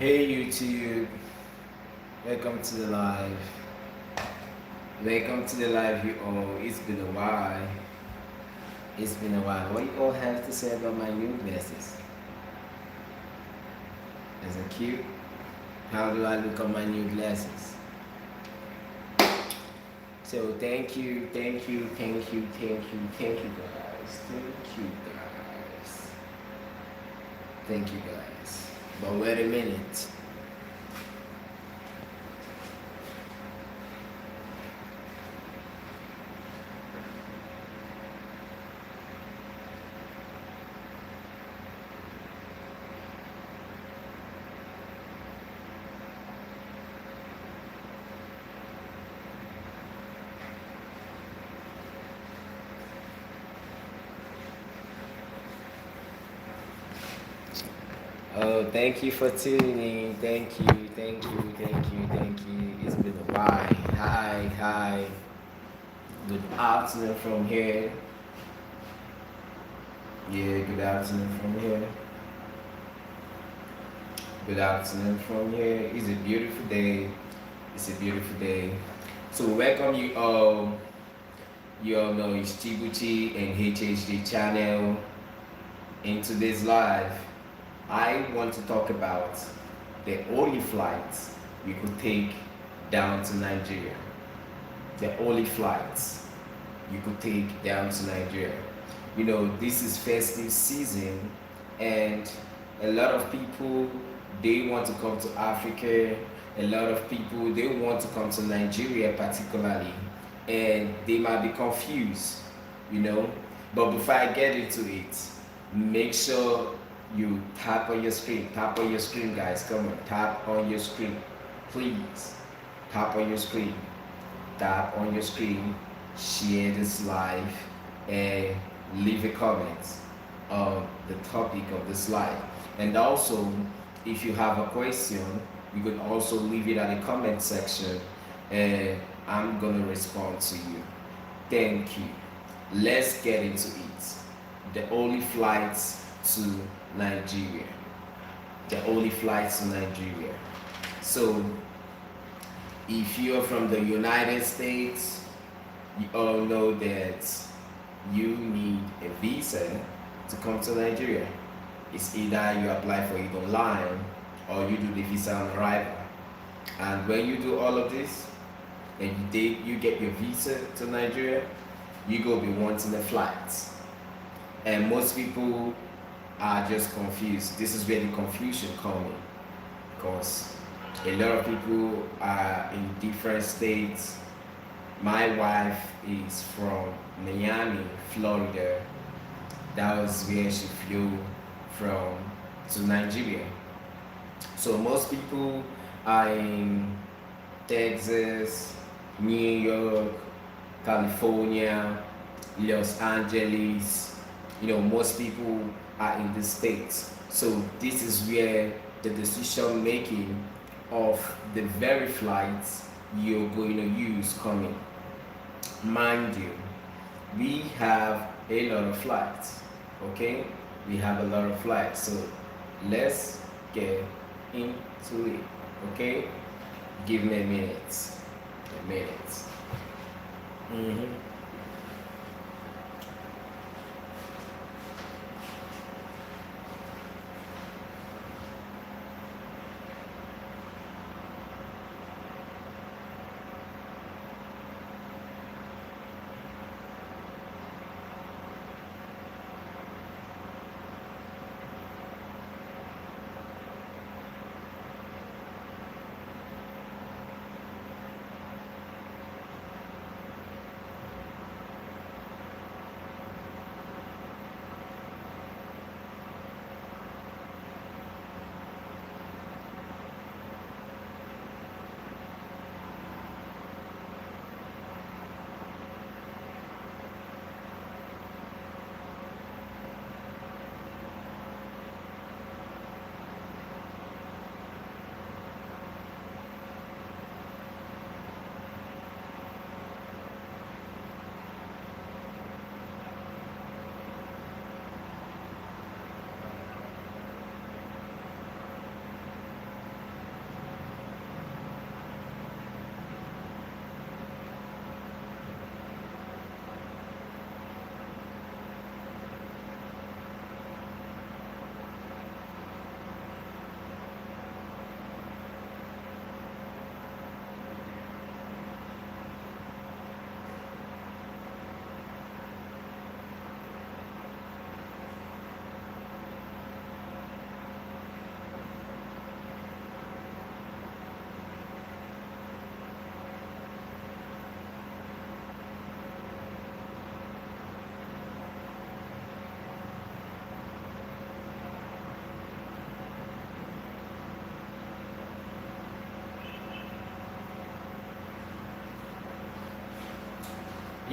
Hey YouTube, welcome to the live. Welcome to the live, you all. It's been a while. It's been a while. What you all have to say about my new glasses? Is it cute? How do I look on my new glasses? So thank you guys. Thank you guys. But wait a minute. Oh, thank you for tuning in. Thank you. It's been a while. Hi. Good afternoon from here. Yeah, good afternoon from here. Good afternoon from here. It's a beautiful day. It's a beautiful day. So welcome you all. You all know it's Chibuchi and HHD channel. In today's live, I want to talk about the only flights you could take down to Nigeria. The only flights you could take down to Nigeria. You know, this is festive season and a lot of people they want to come to Africa. A lot of people they want to come to Nigeria particularly and they might be confused, you know. But before I get into it, make sure you tap on your screen. Tap on your screen, guys. Come on, tap on your screen. Please tap on your screen. Tap on your screen. Share this live and leave a comment on the topic of this live. And also, if you have a question, you could also leave it at the comment section and I'm gonna respond to you. Thank you. Let's get into it. The only flights to Nigeria. The only flights to Nigeria. So, if you're from the United States, you all know that you need a visa to come to Nigeria. It's either you apply for it online or you do the visa on arrival. And when you do all of this, and you get your visa to Nigeria, you go be wanting a flight. And most people are just confused. This is where the confusion comes in, because a lot of people are in different states. My wife is from Miami, Florida. That was where she flew from to Nigeria. So most people are in Texas, New York, California, Los Angeles. You know, most people are in the States. So this is where the decision making of the very flights you're going to use coming. Mind you, we have a lot of flights. Okay? We have a lot of flights. So let's get into it. Okay? Give me a minute. A minute. Mm-hmm.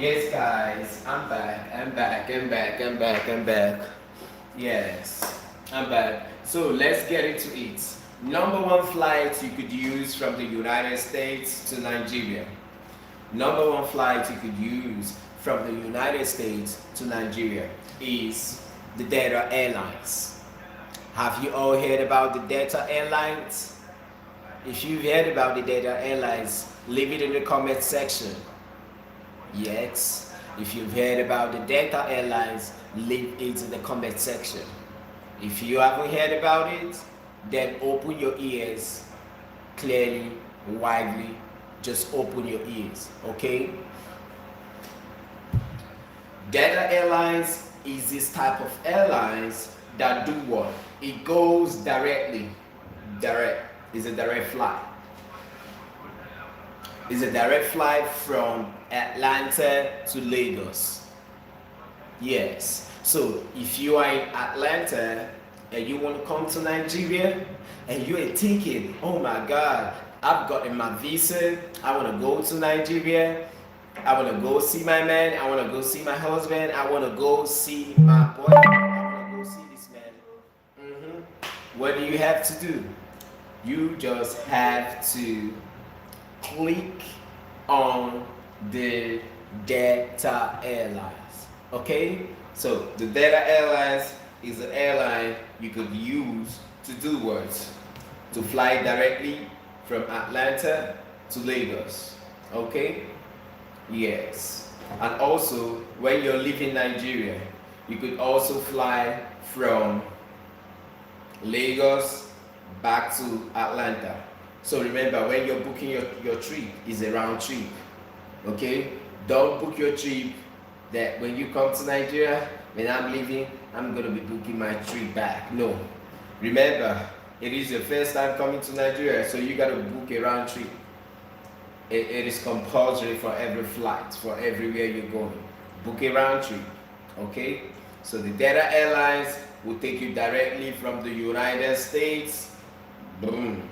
Yes, guys, I'm back. I'm back. Yes, I'm back. So let's get into it. Number one flight you could use from the United States to Nigeria. Number one flight you could use from the United States to Nigeria is the Delta Airlines. Have you all heard about the Delta Airlines? If you've heard about the Delta Airlines, leave it in the comment section. Yes, if you've heard about the Delta Airlines, leave it in the comment section. If you haven't heard about it, then open your ears clearly, widely. Just open your ears, okay? Delta Airlines is this type of airlines that do what? It goes directly. Direct. It's a direct flight. It's a direct flight from Atlanta to Lagos. Yes. So if you are in Atlanta and you want to come to Nigeria and you're thinking, oh my God, I've gotten my visa, I want to go to Nigeria, I want to go see my man, I want to go see my husband, I want to go see my boyfriend, I want to go see this man. What do you have to do? You just have to click on the Delta Airlines. Okay? So the Delta Airlines is an airline you could use to do what? To fly directly from Atlanta to Lagos. Okay? Yes. And also, when you're leaving Nigeria, you could also fly from Lagos back to Atlanta. So remember, when you're booking your trip, it's a round trip. Okay? Don't book your trip that when you come to Nigeria, when I'm leaving, I'm going to be booking my trip back. No. Remember, it is your first time coming to Nigeria, so you got to book a round trip. It is compulsory for every flight, for everywhere you're going. Book a round trip. Okay? So the Delta Airlines will take you directly from the United States. Boom.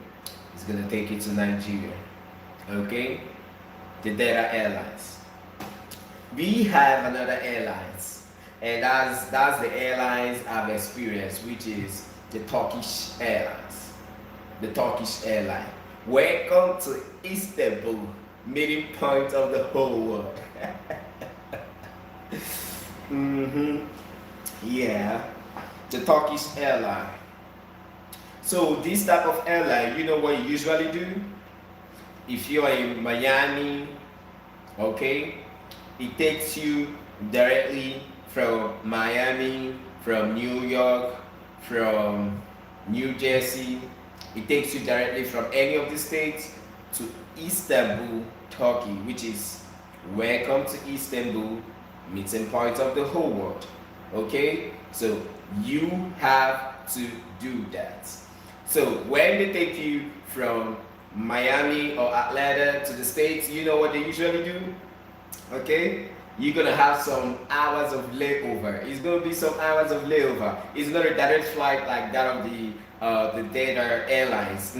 It's going to take you to Nigeria. Okay? The Delta Airlines. We have another airlines, and that's the airlines I've experienced, which is the Turkish Airlines. The Turkish airline. Welcome to Istanbul, meeting point of the whole world. Yeah, the Turkish airline. So this type of airline, you know what you usually do? If you are in Miami, okay, it takes you directly from Miami, from New York, from New Jersey. It takes you directly from any of the states to Istanbul, Turkey, which is welcome to Istanbul, meeting point of the whole world. Okay, so you have to do that. So when they take you from Miami or Atlanta to the States, you know what they usually do? Okay? You're gonna have some hours of layover. It's gonna be some hours of layover. It's not a direct flight like that of the Delta Airlines.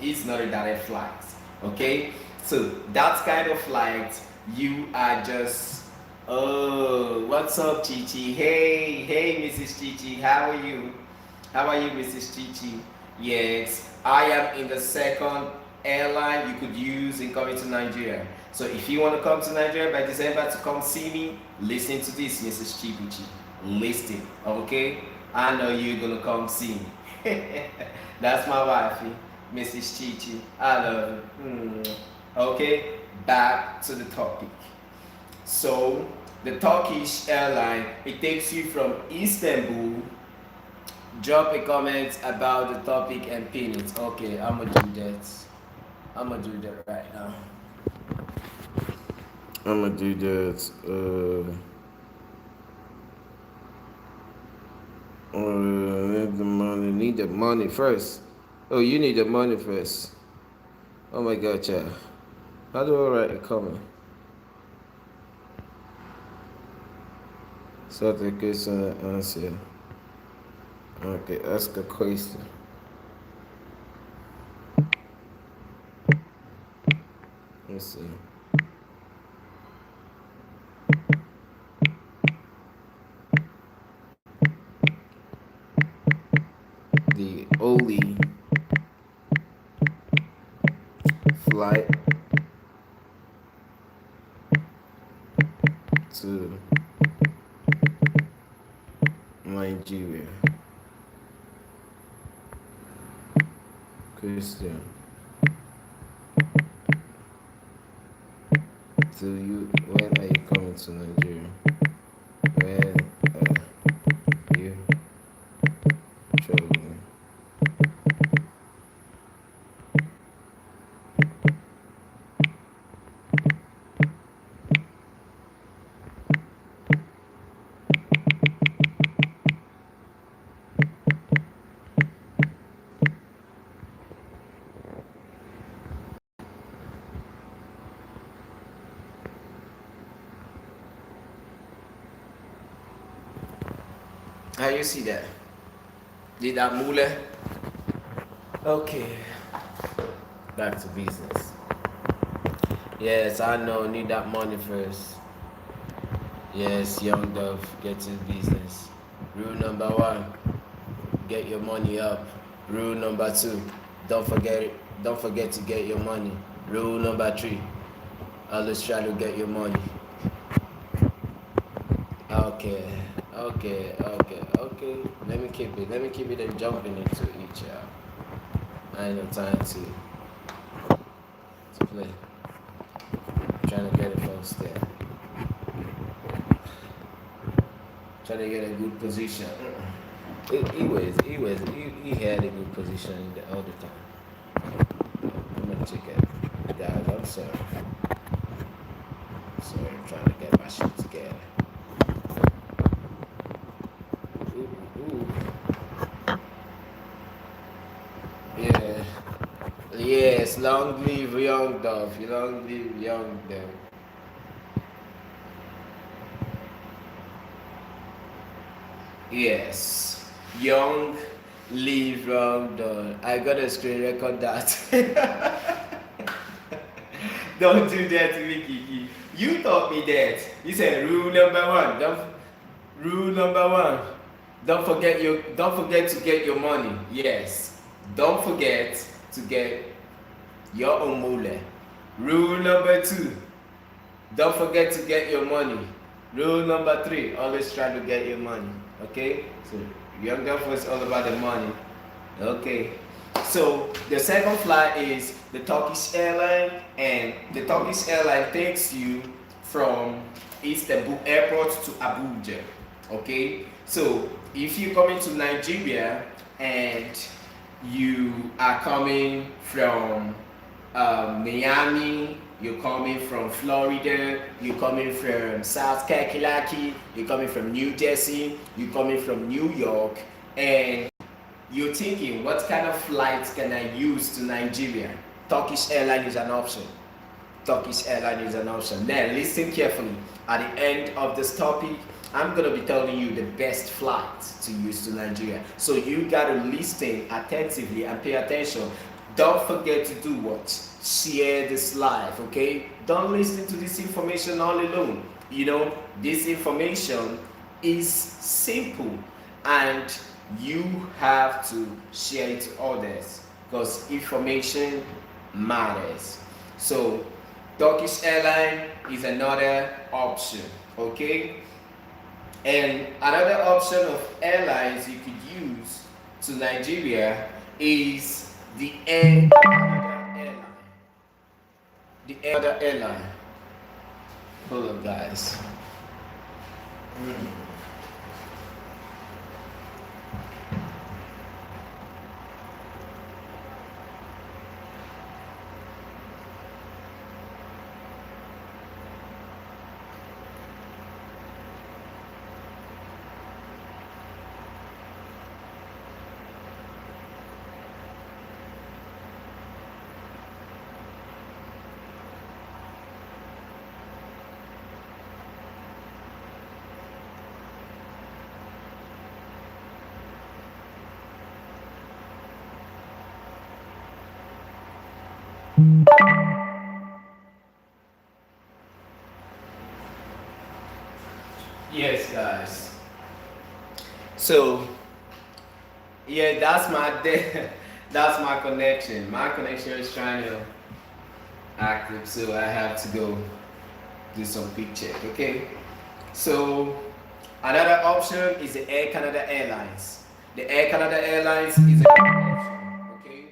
It's not a direct flight. Okay? So that kind of flight, you are just, oh, what's up, Chichi? Hey, Mrs. Chichi, how are you? How are you, Mrs. Chichi? Yes, I am in the second airline you could use in coming to Nigeria. So if you want to come to Nigeria by December to come see me, listen to this, Mrs. Chibuchi. Listen, okay? I know you're gonna come see me. That's my wifey, Mrs. Chichi. I love you. Okay, back to the topic. So the Turkish airline, it takes you from Istanbul. Drop a comment about the topic and pin it. Okay, I'm gonna do that. I'm gonna do that right now. I'm gonna do that. Need the money. Need the money first. Oh, you need the money first. Oh my God, child. How do I write a comment? So the question and answer. Okay, ask a question. Let's see. flight to Nigeria. Christian. So when are you coming to Nigeria? When you traveling? How you see that? Did that mule? Okay. Back to business. Yes, I know. Need that money first. Yes, young dove, get to business. Rule number 1, get your money up. Rule number 2, don't forget to get your money. Rule number 3, always try to get your money. Okay. Let me keep it and jumping into each. I ain't no time to play. Trying to get it first there. Trying to get a good position. He had a good position all the time. I'm gonna check it. Guys, I'm sorry. I'm trying to get my shit together. Ooh. Yeah. Yes, long live young dove. Long live young dove. Yes. Young live young dove. I gotta screen record that. Don't do that to me, Kiki. You taught me that. You said rule number 1. Don't forget to get your money. Yes. Don't forget to get your own mule. Rule number 2. Don't forget to get your money. Rule number 3. Always try to get your money. Okay? So young girl is all about the money. Okay. So the second flight is the Turkish airline, and the Turkish airline takes you from Istanbul airport to Abuja. Okay, so if you're coming to Nigeria and you are coming from Miami, you're coming from Florida, you're coming from South Kakalaki, you're coming from New Jersey, you're coming from New York, and you're thinking, what kind of flights can I use to Nigeria? Turkish airline is an option. Turkish airline is an option. Now, listen carefully. At the end of this topic, I'm going to be telling you the best flights to use to Nigeria. So you got to listen attentively and pay attention. Don't forget to do what? Share this live, okay? Don't listen to this information all alone. You know, this information is simple and you have to share it to others because information matters. So Turkish airline is another option, okay? And another option of airlines you could use to Nigeria is the Air airline. The Air airline. Hold on, guys. Yes, guys. So, yeah, that's my that's my connection. My connection is trying to active, so I have to go do some quick check. Okay, so another option is the Air Canada Airlines. The Air Canada Airlines is a good option. Okay,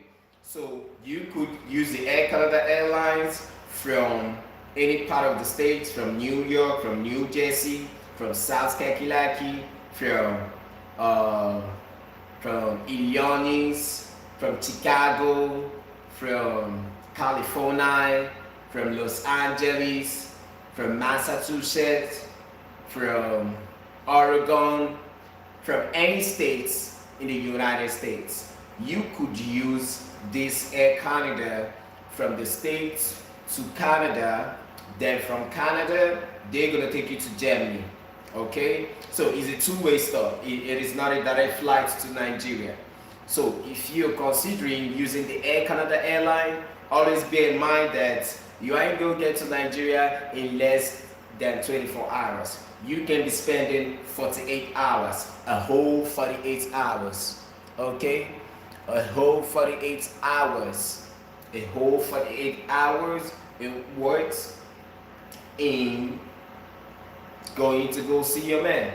so you could use the Air Canada Airlines from any part of the states, from New York, from New Jersey, from South Kakalaki, uh, from Illinois, from Chicago, from California, from Los Angeles, from Massachusetts, from Oregon, from any states in the United States. You could use this Air Canada from the States to Canada, then from Canada, they're gonna take you to Germany. Okay? So it's a two-way stop. It is not a direct flight to Nigeria. So if you're considering using the Air Canada airline, always bear in mind that you ain't gonna get to Nigeria in less than 24 hours. You can be spending 48 hours, a whole 48 hours. Okay? A whole 48 hours. A whole 48 hours it works in going to go see your man.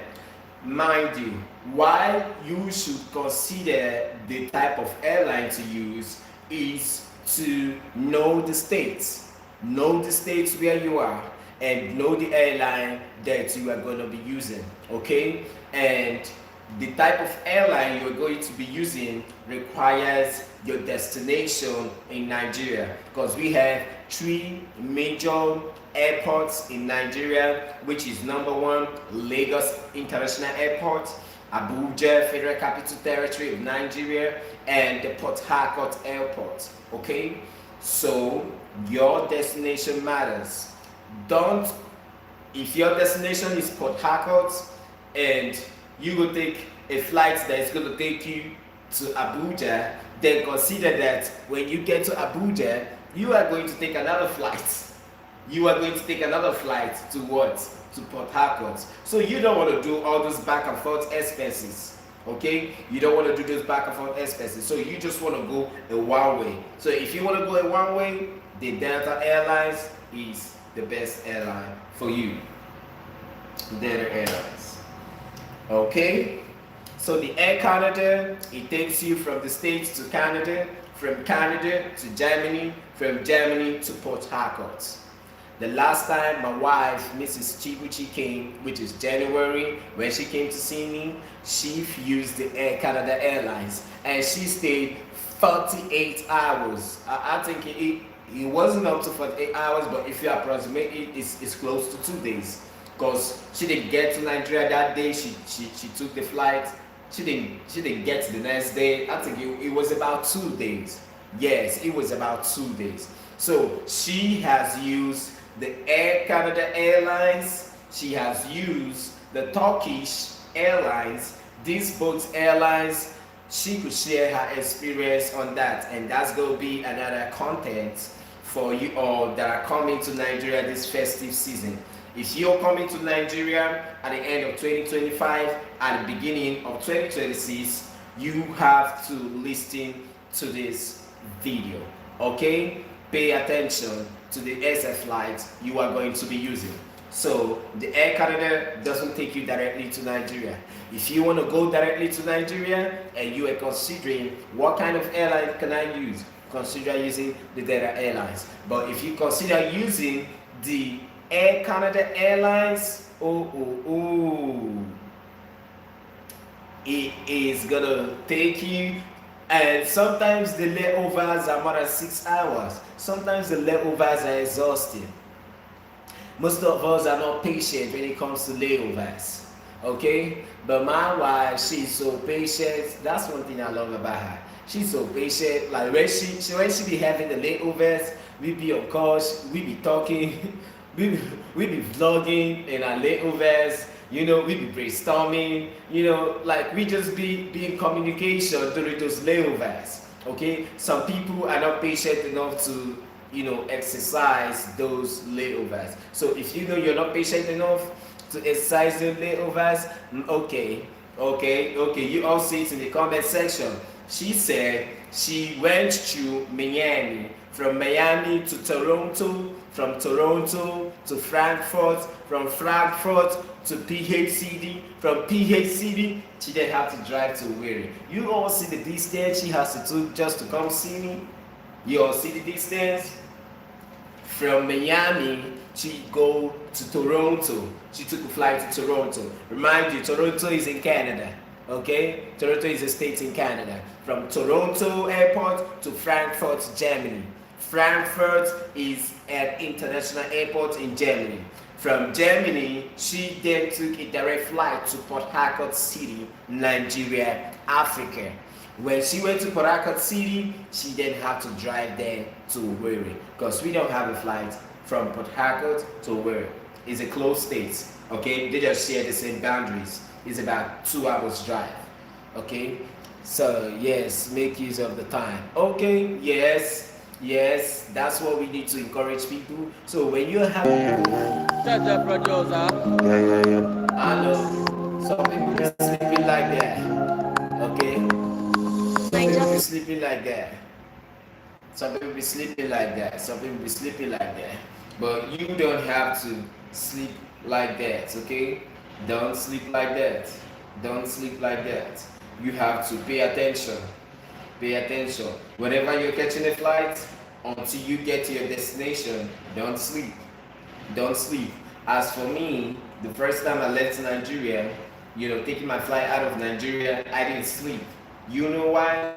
Mind you, why you should consider the type of airline to use is to know the states. Know the states where you are and know the airline that you are going to be using. Okay? And the type of airline you're going to be using requires your destination in Nigeria, because we have 3 major airports in Nigeria, which is number 1, Lagos International Airport, Abuja Federal Capital Territory of Nigeria, and the Port Harcourt Airport. Okay, so your destination matters. Don't, if your destination is Port Harcourt and you will take a flight that is going to take you to Abuja, then consider that when you get to Abuja, you are going to take another flight. You are going to take another flight to what? To Port Harcourt. So you don't want to do all those back and forth expenses. Okay? You don't want to do those back and forth expenses. So you just want to go a one way. So if you want to go a one way, the Delta Airlines is the best airline for you. Delta Airlines. Okay? So the Air Canada, it takes you from the States to Canada, from Canada to Germany, from Germany to Port Harcourt. The last time my wife, Mrs. Chibuchi, came, which is January, when she came to see me, she used the Air Canada Airlines and she stayed 48 hours. I think it wasn't up to 48 hours, but if you approximate it, it's close to 2 days. Because she didn't get to Nigeria that day, she took the flight. She didn't get to the next day. I think it was about 2 days. Yes, it was about 2 days. So she has used the Air Canada Airlines. She has used the Turkish Airlines. These both airlines, she could share her experience on that, and that's going to be another content for you all that are coming to Nigeria this festive season. If you're coming to Nigeria at the end of 2025, at the beginning of 2026, you have to listen to this video. Okay? Pay attention to the SF flights you are going to be using. So the Air Canada doesn't take you directly to Nigeria. If you want to go directly to Nigeria and you are considering what kind of airline can I use, consider using the Delta Airlines. But if you consider using the Air Canada Airlines, it is gonna take you, and sometimes the layovers are more than 6 hours. Sometimes the layovers are exhausting. Most of us are not patient when it comes to layovers, okay? But my wife, she's so patient. That's one thing I love about her. She's so patient. Like when she be having the layovers, we be on calls, we be talking. We be vlogging in our layovers, you know, we be brainstorming, you know, like we just be in communication during those layovers, okay? Some people are not patient enough to, you know, exercise those layovers. So if you know you're not patient enough to exercise those layovers, okay, you all see it in the comment section. She said she went to Miami, from Miami to Toronto, from Toronto to Frankfurt, from Frankfurt to PHCD, from PHCD she then have to drive to Owerri. You all see the distance she has to do just to come see me? You all see the distance? From Miami, she go to Toronto. She took a flight to Toronto. Remind you, Toronto is in Canada. Okay? Toronto is a state in Canada. From Toronto airport to Frankfurt, Germany. Frankfurt is an international airport in Germany. From Germany, she then took a direct flight to Port Harcourt City, Nigeria, Africa. When she went to Port Harcourt City, she then had to drive there to Owerri, because we don't have a flight from Port Harcourt to Owerri. It's a closed state, okay? They just share the same boundaries. It's about 2 hours drive, okay? So yes, make use of the time. Okay, yes, that's what we need to encourage people. So when you have producer. Yeah. I know some people just sleeping like that. Okay? Some people be sleeping like that. Some people be sleeping like that. Some people be sleeping like that. But you don't have to sleep like that, okay? Don't sleep like that. Don't sleep like that. You have to pay attention. Pay attention. Whenever you're catching a flight, until you get to your destination, don't sleep. Don't sleep. As for me, the first time I left Nigeria, taking my flight out of Nigeria, I didn't sleep. You know why?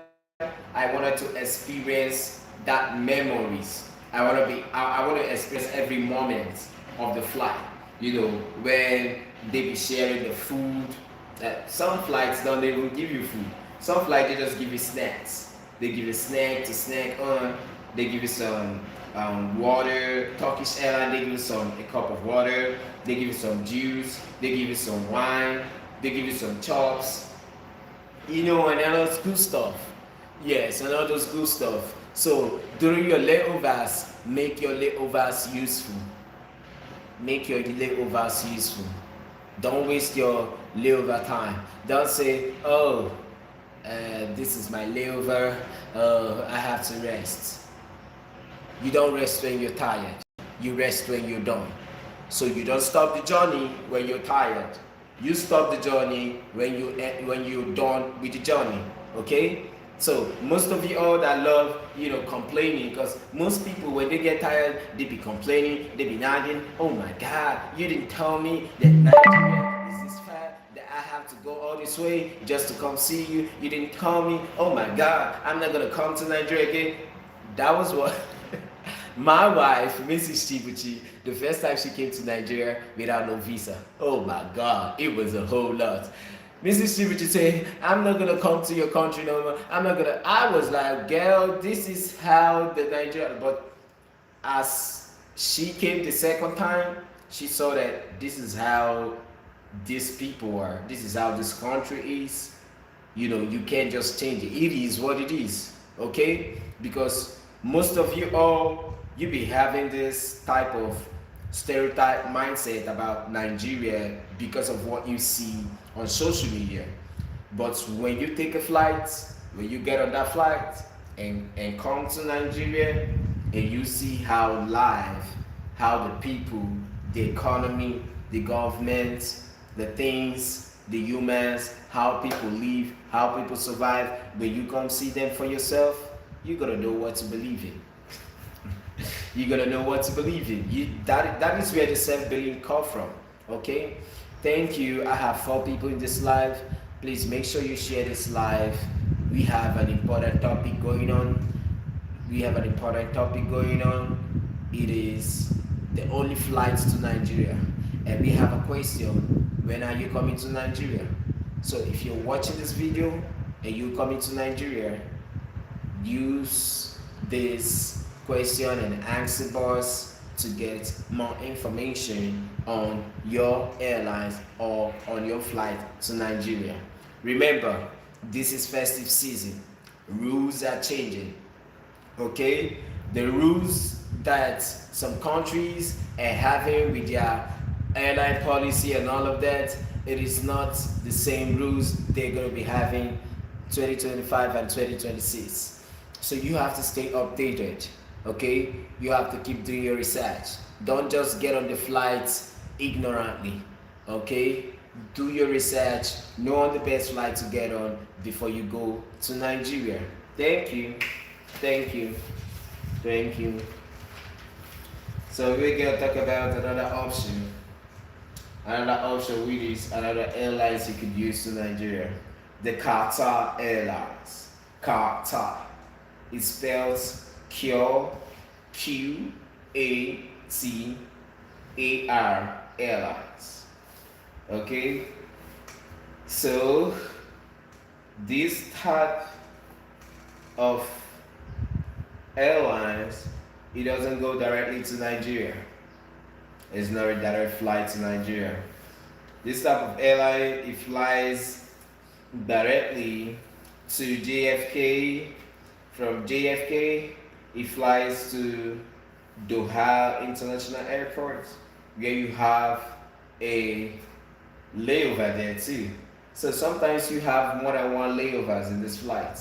I wanted to experience that memories. I want to experience every moment of the flight. When they be sharing the food. Some flights don't even give you food. Some flights they just give you snacks. They give you snack to snack on. They give you some water. Turkish Airlines, they give you a cup of water. They give you some juice. They give you some wine. They give you some chops. And all those good stuff. Yes, and all those good stuff. So during your layovers, make your layovers useful. Make your layovers useful. Don't waste your layover time. Don't say, this is my layover. I have to rest. You don't rest when you're tired. You rest when you're done. So you don't stop the journey when you're tired. You stop the journey when you're done with the journey. Okay? So most of you all that love, complaining, because most people when they get tired, they be complaining, they be nagging. Oh my God, you didn't tell me that Nigeria is this far, that I have to go all this way just to come see you. You didn't tell me. Oh my God, I'm not gonna come to Nigeria again. That was what my wife, Mrs. Chibuchi, the first time she came to Nigeria without no visa. Oh my God, it was a whole lot. Mrs. Chibuchi said, I'm not gonna come to your country no more. I was like, girl, this is how the Nigerian, but as she came the second time, she saw that this is how these people are. This is how this country is. You can't just change it. It is what it is, okay? Because most of you all, you be having this type of stereotype mindset about Nigeria because of what you see on social media. But when you take a flight, when you get on that flight and come to Nigeria, and you see how the people, the economy, the government, the things, the humans, how people live, how people survive, when you come see them for yourself, you're gonna know what to believe in. You're gonna know what to believe in. That is where the self-belief comes from. Okay? Thank you. I have 4 people in this live. Please make sure you share this live. We have an important topic going on. It is the only flights to Nigeria. And we have a question. When are you coming to Nigeria? So if you're watching this video and you're coming to Nigeria, use this question and answer box to get more information on your airlines or on your flight to Nigeria. Remember, this is festive season. Rules are changing. Okay? The rules that some countries are having with their airline policy and all of that, it is not the same rules they're going to be having 2025 and 2026. So you have to stay updated. Okay, you have to keep doing your research. Don't just get on the flights ignorantly. Okay, do your research, know on the best flight to get on before you go to Nigeria. Thank you, thank you, thank you. So we're gonna talk about another option. Another option with is another airlines you could use to Nigeria. The Qatar Airlines. Qatar. It spells Qatar Airlines. Okay? So this type of airlines, it doesn't go directly to Nigeria. It's not a direct flight to Nigeria. This type of airline, it flies directly to JFK. From JFK, it flies to Doha International Airport, where you have a layover there too. So sometimes you have more than one layovers in this flight.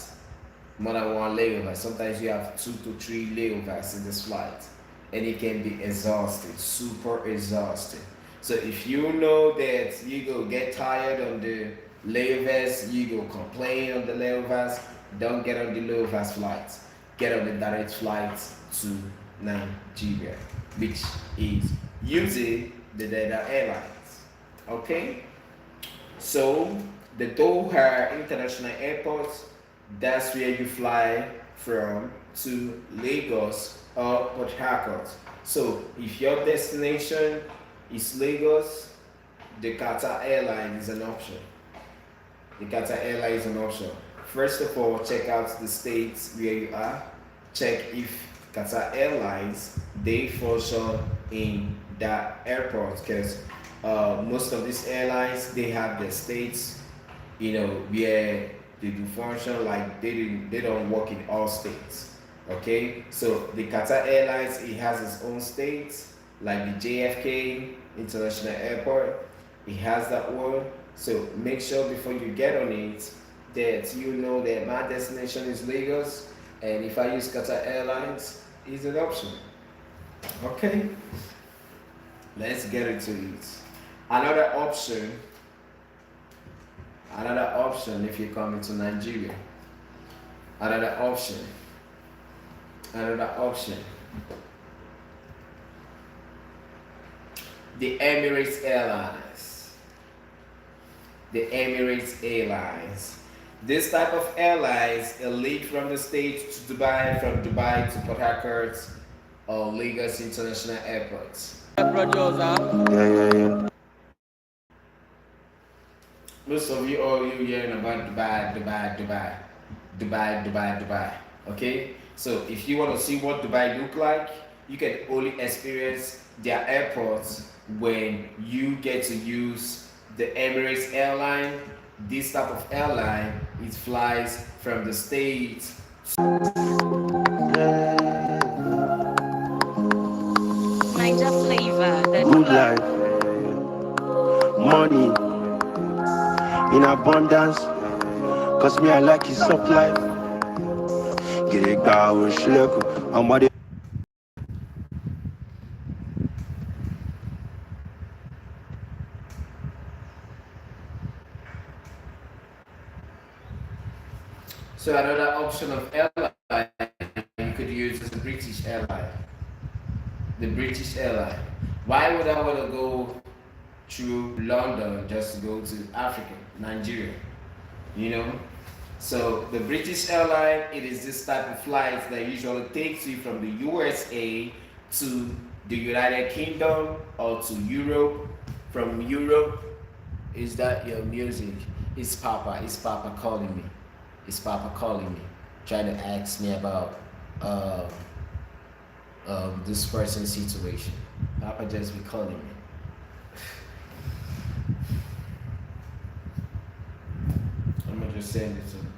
More than one layover. Sometimes you have 2 to 3 layovers in this flight. And it can be exhausting, super exhausting. So if you know that you go get tired on the layovers, you go complain on the layovers, don't get on the layovers flights. Get on the direct flight to Nigeria, which is using the Delta Airlines. Okay? So the Doha International Airport, that's where you fly from to Lagos or Port Harcourt. So if your destination is Lagos, the Qatar Airline is an option. The Qatar Airline is an option. First of all, check out the states where you are. Check if Qatar Airlines they function in that airport, because most of these airlines they have their states, where they do function, like they don't work in all states. Okay, so the Qatar Airlines, it has its own states, like the JFK International Airport, it has that one. So make sure before you get on it that you know that my destination is Lagos, and if I use Qatar Airlines, is an option. Okay, let's get into it. Another option if you're coming to Nigeria. Another option. The Emirates Airlines. This type of airlines lead from the States to Dubai, from Dubai to Port Harcourt or Lagos International Airports. Producer. Yeah. Most of you, all you hearing about Dubai. Okay? So if you want to see what Dubai look like, you can only experience their airports when you get to use the Emirates airline. This type of airline, it flies from the States. Niger flavor. Good life, money in abundance. Cause me I like his soft life. Get it going, schleck. I'm what So another option of airline you could use is the British airline. The British airline. Why would I want to go through London just to go to Africa, Nigeria? So the British airline, it is this type of flight that usually takes you from the USA to the United Kingdom or to Europe. From Europe, is that your music? It's Papa calling me. Trying to ask me about this person's situation. Papa just be calling me. I'm gonna just send it to him.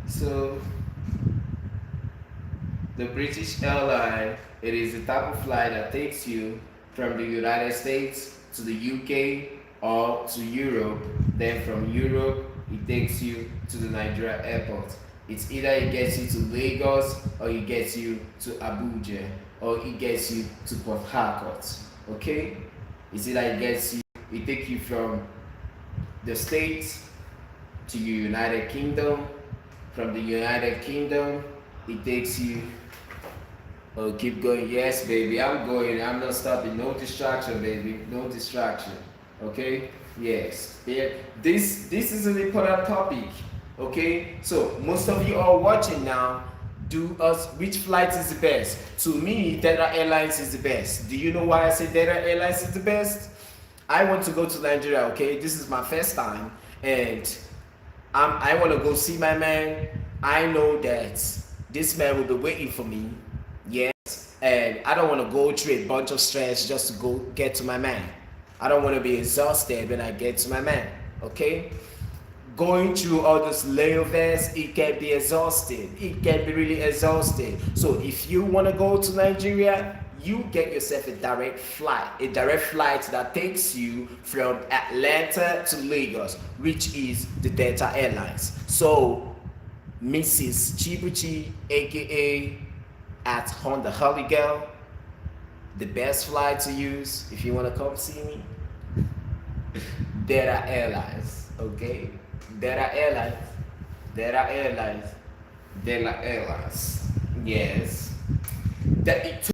So the British airline, it is the type of flight that takes you from the United States to the UK or to Europe. Then from Europe, it takes you to the Nigeria airport. It's either it gets you to Lagos, or it gets you to Abuja, or it gets you to Port Harcourt. Okay? It's either it takes you from the States to the United Kingdom. From the United Kingdom, it takes you. Oh, keep going. Yes, baby, I'm going. I'm not stopping. No distraction, baby. No distraction. Okay? Yes. Yeah. This is an important topic. Okay? So most of you are watching now. Which flight is the best? To me, Delta Airlines is the best. Do you know why I say Delta Airlines is the best? I want to go to Nigeria. Okay, this is my first time, and I want to go see my man. I know that this man will be waiting for me. Yes, and I don't want to go through a bunch of stress just to go get to my man. I don't want to be exhausted when I get to my man. Okay, going through all those layovers, it can be exhausting. It can be really exhausting. So if you want to go to Nigeria, you get yourself a direct flight that takes you from Atlanta to Lagos, which is the Delta Airlines. So Mrs. Chibuchi, aka at Honda Holly Girl, the best flight to use if you want to come see me, Delta Airlines. Okay, Delta Airlines, Delta Airlines, Delta Airlines. Yes, that it